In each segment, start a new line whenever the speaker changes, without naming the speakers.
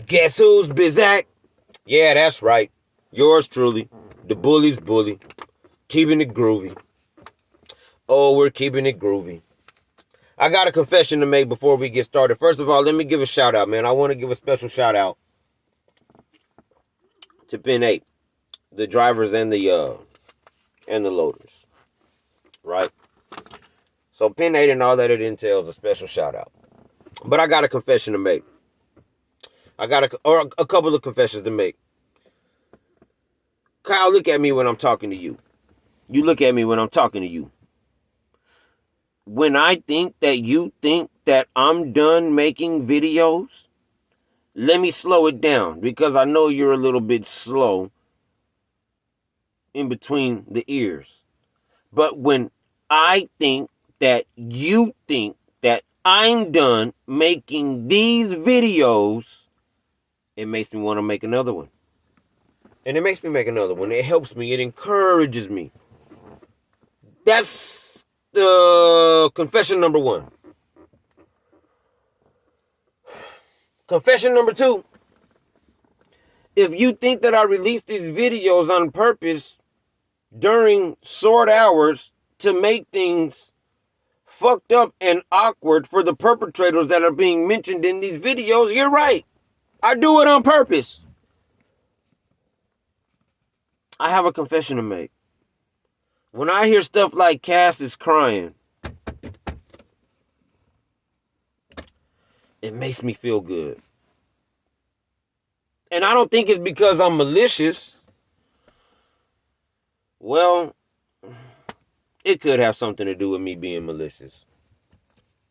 Guess who's Bizak? Yeah, that's right. Yours truly, the bully's bully. Keeping it groovy. Oh, we're keeping it groovy. I got a confession to make before we get started. First of all, let me give a shout out, man. I want to give a special shout out to Pen 8, the drivers and the loaders. Right? So Pen 8 and all that it entails, a special shout out. But I got a confession to make. I got a couple of confessions to make. Kyle, look at me when I'm talking to you. You look at me when I'm talking to you. When I think that you think that I'm done making videos, let me slow it down because I know you're a little bit slow in between the ears. But when I think that you think that I'm done making these videos, it makes me want to make another one. And it makes me make another one. It helps me. It encourages me. That's the confession number one. Confession number two. If you think that I release these videos on purpose during short hours to make things fucked up and awkward for the perpetrators that are being mentioned in these videos, you're right. I do it on purpose. I have a confession to make. When I hear stuff like Cass is crying, it makes me feel good. And I don't think it's because I'm malicious. Well, it could have something to do with me being malicious.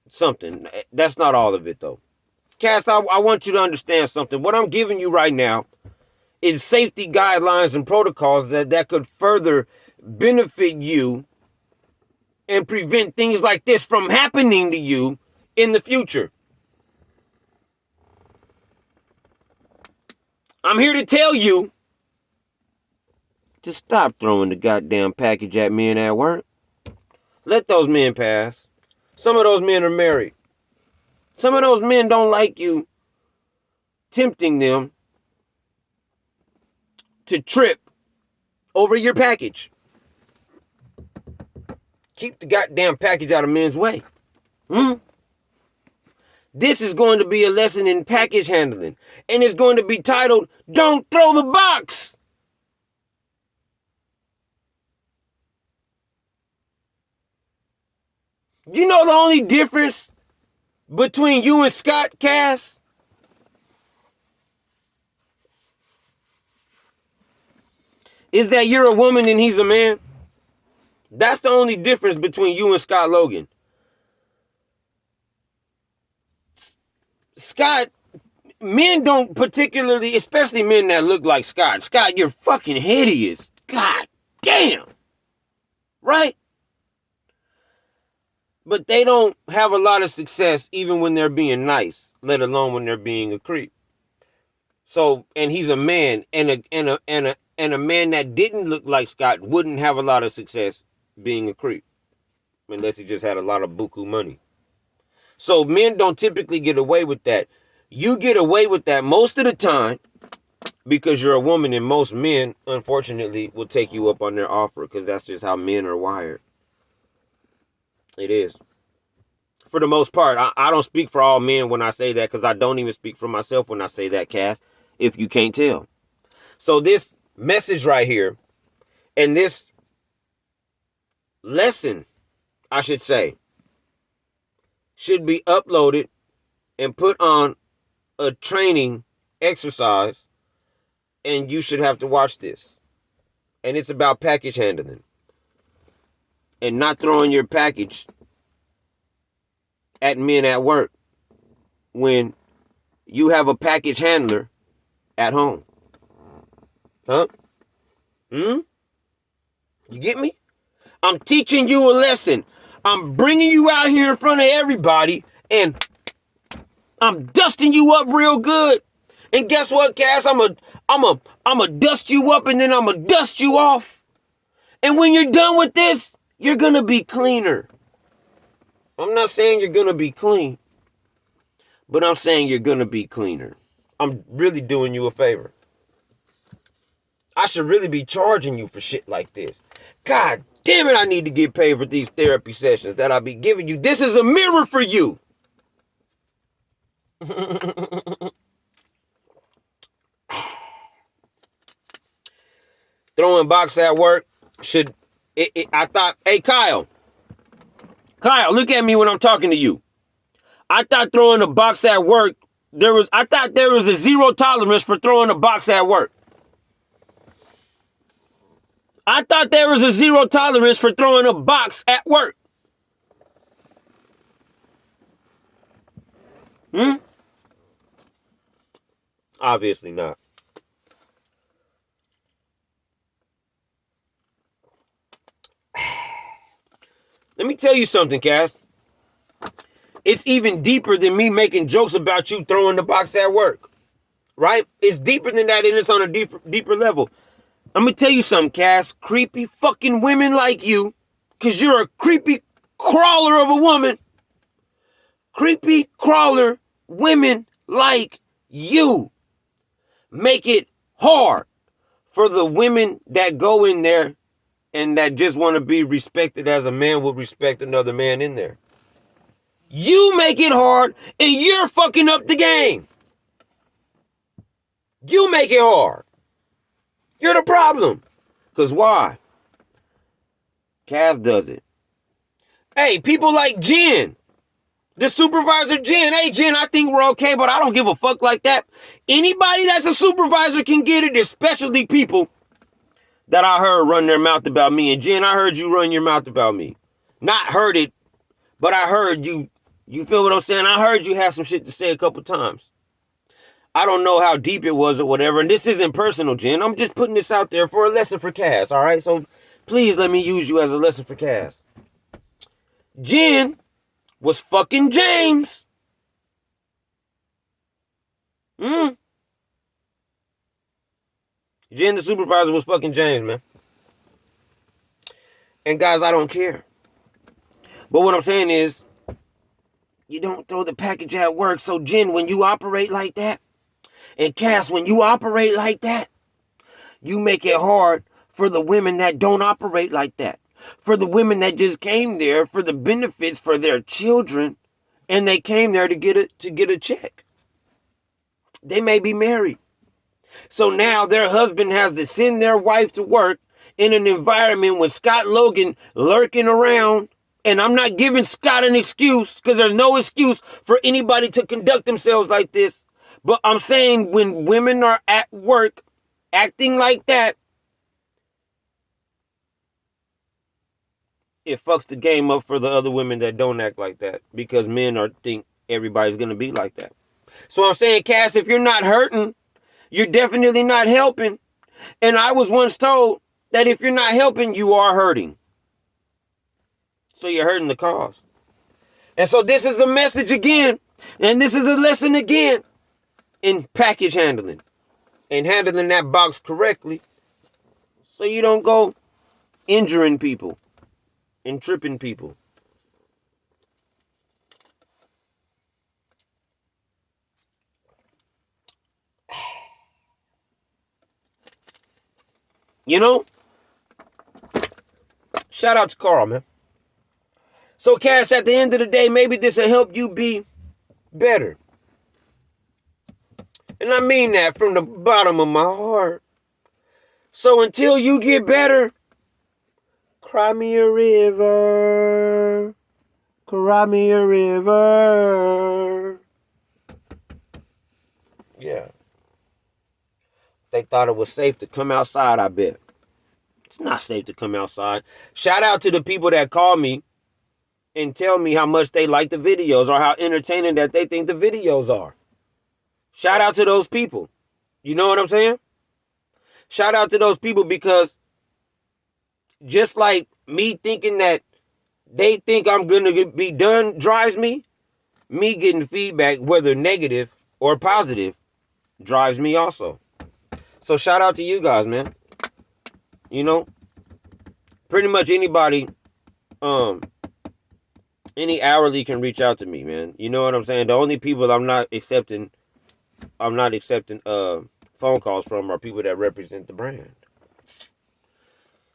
Something. That's not all of it, though. Cass, I want you to understand something. What I'm giving you right now is safety guidelines and protocols that could further benefit you and prevent things like this from happening to you in the future. I'm here to tell you to stop throwing the goddamn package at men at work. Let those men pass. Some of those men are married. Some of those men don't like you tempting them to trip over your package. Keep the goddamn package out of men's way. This is going to be a lesson in package handling. And it's going to be titled, Don't Throw the Box. You know the only difference between you and Scott, Cass? Is that you're a woman and he's a man? That's the only difference between you and Scott Logan. Scott, men don't particularly, especially men that look like Scott. Scott, you're fucking hideous. God damn. Right? But they don't have a lot of success even when they're being nice, let alone when they're being a creep. So, and he's a man, and a man that didn't look like Scott wouldn't have a lot of success being a creep, unless he just had a lot of buku money. So men don't typically get away with that. You get away with that most of the time because you're a woman, and most men, unfortunately, will take you up on their offer because that's just how men are wired. It is. For the most part, I don't speak for all men when I say that because I don't even speak for myself when I say that, Cass, if you can't tell. So this message right here and this lesson, I should say, should be uploaded and put on a training exercise, and you should have to watch this. And it's about package handling and not throwing your package at men at work when you have a package handler at home. Huh? You get me? I'm teaching you a lesson. I'm bringing you out here in front of everybody and I'm dusting you up real good. And guess what, Cass? I'm a dust you up and then I'm a dust you off. And when you're done with this, you're going to be cleaner. I'm not saying you're going to be clean, but I'm saying you're going to be cleaner. I'm really doing you a favor. I should really be charging you for shit like this. God damn it, I need to get paid for these therapy sessions that I'll be giving you. This is a mirror for you. Throwing box at work should... I thought, hey, Kyle, look at me when I'm talking to you. I thought throwing a box at work, I thought there was a zero tolerance for throwing a box at work. I thought there was a zero tolerance for throwing a box at work. Obviously not. Let me tell you something, Cass. It's even deeper than me making jokes about you throwing the box at work. Right? It's deeper than that, and it's on a deeper level. I'm going to tell you something, Cass. Creepy fucking women like you, because you're a creepy crawler of a woman. Creepy crawler women like you make it hard for the women that go in there and that just want to be respected as a man would respect another man in there. You make it hard, and you're fucking up the game. You make it hard. You're the problem. Because why? Cass does it. Hey, people like Jen, the supervisor Jen. Hey, Jen, I think we're okay, but I don't give a fuck like that. Anybody that's a supervisor can get it, especially people that I heard run their mouth about me. And Jen, I heard you run your mouth about me. Not heard it, but I heard you. You feel what I'm saying? I heard you have some shit to say a couple times. I don't know how deep it was or whatever. And this isn't personal, Jen. I'm just putting this out there for a lesson for Cass, all right? So please let me use you as a lesson for Cass. Jen was fucking James. Jen, the supervisor, was fucking James, man. And guys, I don't care. But what I'm saying is, you don't throw the package at work. So Jen, when you operate like that, and Cass, when you operate like that, you make it hard for the women that don't operate like that. For the women that just came there for the benefits for their children, and they came there to get a check. They may be married. So now their husband has to send their wife to work in an environment with Scott Logan lurking around. And I'm not giving Scott an excuse, because there's no excuse for anybody to conduct themselves like this. But I'm saying when women are at work acting like that, it fucks the game up for the other women that don't act like that, because men think everybody's going to be like that. So I'm saying, Cass, if you're not hurting, you're definitely not helping. And I was once told that if you're not helping, you are hurting. So you're hurting the cause. And so this is a message again. And this is a lesson again in package handling. And handling that box correctly. So you don't go injuring people and tripping people. You know? Shout out to Carl, man. So, Cass, at the end of the day, maybe this will help you be better. And I mean that from the bottom of my heart. So until you get better, cry me a river. Cry me a river. Yeah. They thought it was safe to come outside, I bet. It's not safe to come outside. Shout out to the people that call me and tell me how much they like the videos or how entertaining that they think the videos are. Shout out to those people. You know what I'm saying? Shout out to those people, because just like me thinking that they think I'm going to be done drives me getting feedback, whether negative or positive, drives me also. So shout out to you guys, man. You know, pretty much anybody, any hourly can reach out to me, man. You know what I'm saying? The only people I'm not accepting I'm not accepting phone calls from are people that represent the brand.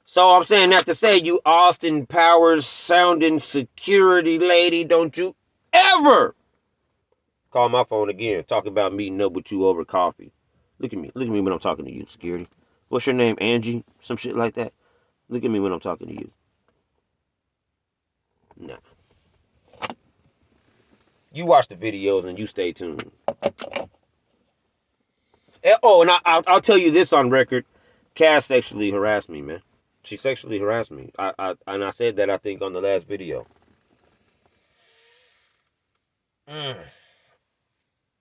So I'm saying that to say, you Austin Powers sounding security lady, don't you ever call my phone again talking about meeting up with you over coffee. Look at me when I'm talking to you, security. What's your name, Angie? Some shit like that. Look at me when I'm talking to you. Nah. You watch the videos and you stay tuned. Oh, and I'll tell you this on record. Cass sexually harassed me, man. She sexually harassed me. And I said that, I think, on the last video.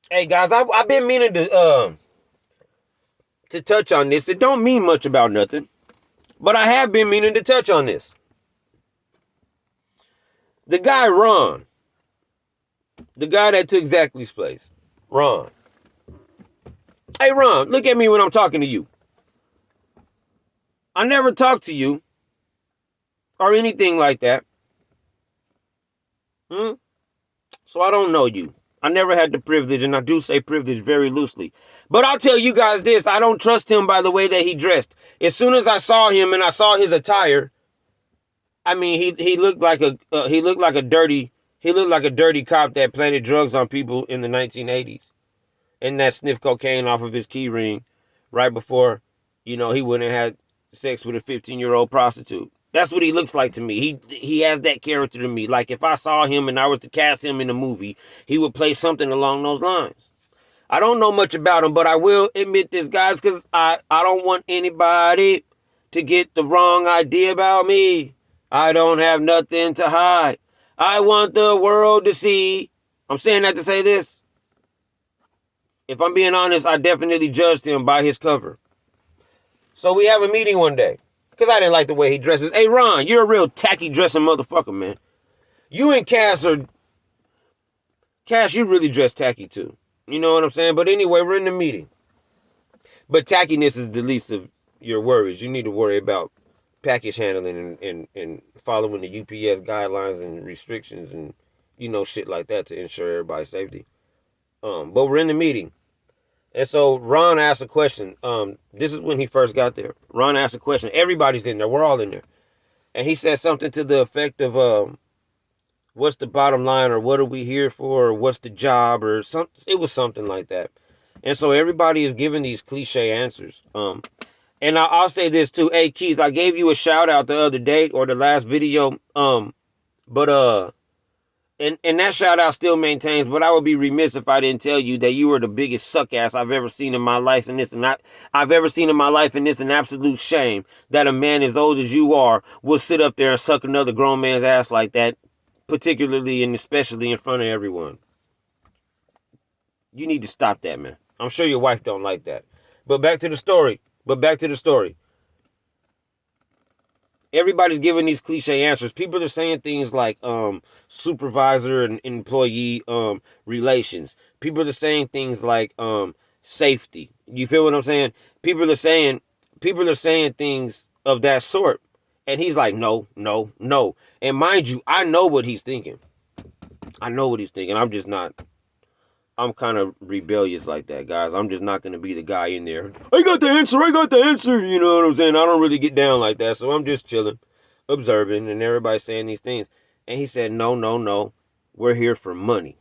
Hey guys, I've been meaning to touch on this. It don't mean much about nothing, but I have been meaning to touch on this. The guy Ron, the guy that took Zachley's place, Ron. Hey Ron, look at me when I'm talking to you. I never talked to you or anything like that. So I don't know you. I never had the privilege, and I do say privilege very loosely. But I'll tell you guys this, I don't trust him by the way that he dressed. As soon as I saw him and I saw his attire, I mean, he looked like a dirty cop that planted drugs on people in the 1980s, and that sniffed cocaine off of his key ring right before, he went and had sex with a 15-year-old prostitute. That's what he looks like to me. He has that character to me. Like if I saw him and I was to cast him in a movie, he would play something along those lines. I don't know much about him, but I will admit this, guys, because I don't want anybody to get the wrong idea about me. I don't have nothing to hide. I want the world to see. I'm saying that to say this. If I'm being honest, I definitely judged him by his cover. So we have a meeting one day, because I didn't like the way he dresses. Hey, Ron, you're a real tacky dressing motherfucker, man. You and Cass, you really dress tacky too. You know what I'm saying? But anyway, we're in the meeting. But tackiness is the least of your worries. You need to worry about package handling and following the UPS guidelines and restrictions and, shit like that to ensure everybody's safety. But we're in the meeting. And so Ron asked a question. This is when he first got there. Ron asked a question. Everybody's in there. We're all in there. And he said something to the effect of, what's the bottom line, or what are we here for, or what's the job, or something. It was something like that. And so everybody is giving these cliche answers. And I'll say this too. Hey, Keith, I gave you a shout out the other day or the last video. And that shout out still maintains, but I would be remiss if I didn't tell you that you were the biggest suck ass I've ever seen in my life, and I've ever seen in my life, and it's an absolute shame that a man as old as you are will sit up there and suck another grown man's ass like that, particularly and especially in front of everyone. You need to stop that, man. I'm sure your wife don't like that. But back to the story. Everybody's giving these cliche answers. People are saying things like supervisor and employee relations. People are saying things like safety. You feel what I'm saying? People are saying things of that sort. And he's like, no. And mind you, I know what he's thinking. I'm just not. I'm kind of rebellious like that, guys. I'm just not going to be the guy in there. I got the answer. You know what I'm saying? I don't really get down like that. So I'm just chilling, observing, and everybody's saying these things. And he said, no. We're here for money.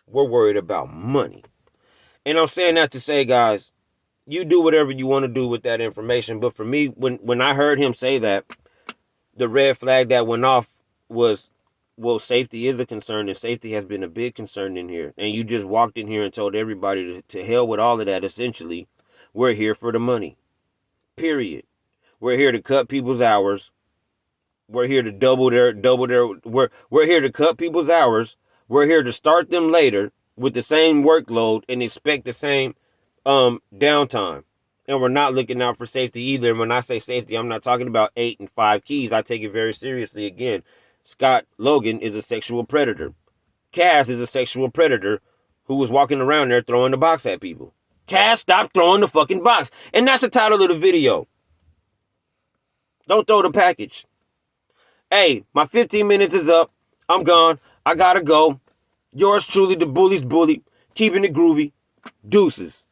We're worried about money. And I'm saying that to say, guys, you do whatever you want to do with that information. But for me, when I heard him say that, the red flag that went off was, well, safety is a concern, and safety has been a big concern in here. And you just walked in here and told everybody to hell with all of that. Essentially, we're here for the money. Period. We're here to cut people's hours. We're here to we're here to cut people's hours. We're here to start them later with the same workload and expect the same downtime. And we're not looking out for safety either. And when I say safety, I'm not talking about 8 and 5 keys. I take it very seriously. Again, Scott Logan is a sexual predator. Cass is a sexual predator who was walking around there throwing the box at people. Cass, stop throwing the fucking box. And that's the title of the video. Don't throw the package. Hey, my 15 minutes is up. I'm gone. I gotta go. Yours truly, the bully's bully. Keeping it groovy. Deuces.